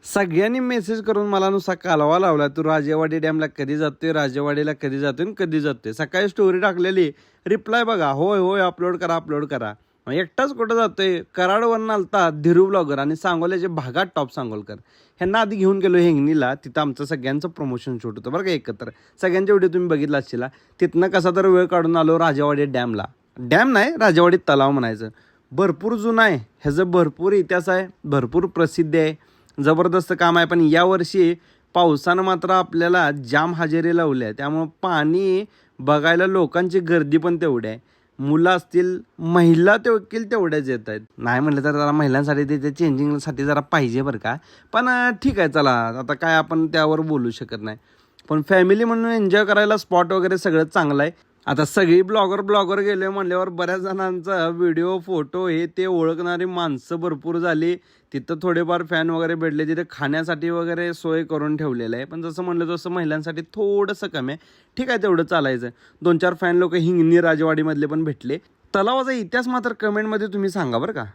सगळ्यांनी मेसेज करून मला नुसता कालवा लावला, तू राजेवाडी डॅमला कधी जातोय, राजेवाडीला कधी जातोय, कधी जातोय. सकाळी स्टोरी टाकलेली, रिप्लाय बघा, होय होय अपलोड करा अपलोड करा. मग एकटाच कुठं जातोय? कराडवरून आलता धीरू ब्लॉगर आणि सांगोल्याचे भागात टॉप सांगोलकर ह्यांना आधी घेऊन गेलो हिंगणीला. तिथं आमचं सगळ्यांचं प्रमोशन शूट होतं बरं का एकत्र. सगळ्यांचे व्हिडिओ तुम्ही बघितला असतील. तिथनं कसा तर वेळ काढून आलो राजेवाडी डॅमला. डॅम नाही, राजेवाडी तलाव म्हणायचं. भरपूर जुना आहे, ह्याचं भरपूर इतिहास आहे, भरपूर प्रसिद्ध आहे, जबरदस्त काम आहे. पण यावर्षी पावसानं मात्र आपल्याला जाम हजेरी लावली आहे. त्यामुळं पाणी बघायला लोकांची गर्दी पण तेवढी आहे. मुलं असतील, महिला देखील तेवढ्याच येत आहेत. नाही म्हटलं तर जरा महिलांसाठी ते चेंजिंगसाठी जरा पाहिजे बरं का. पण ठीक आहे, चला आता काय आपण त्यावर बोलू शकत नाही. पण फॅमिली म्हणून एन्जॉय करायला स्पॉट वगैरे सगळं चांगलं आहे. आता सगळी ब्लॉगर गेले म्हणल्यावर बऱ्याच जणांचा व्हिडिओ फोटो हे ते ओळखणारी माणसं भरपूर झाली. तिथं थोडेफार फॅन वगैरे भेटले, तिथे खाण्यासाठी वगैरे सोय करून ठेवलेलं आहे. पण जसं म्हणलं तसं महिलांसाठी थोडंसं कमी आहे. ठीक आहे, तेवढं चालायचं. 2-4 फॅन लोक हिंगणी राजवाडीमधले पण भेटले. तलावाचा इतिहास मात्र कमेंटमध्ये तुम्ही सांगा बरं का.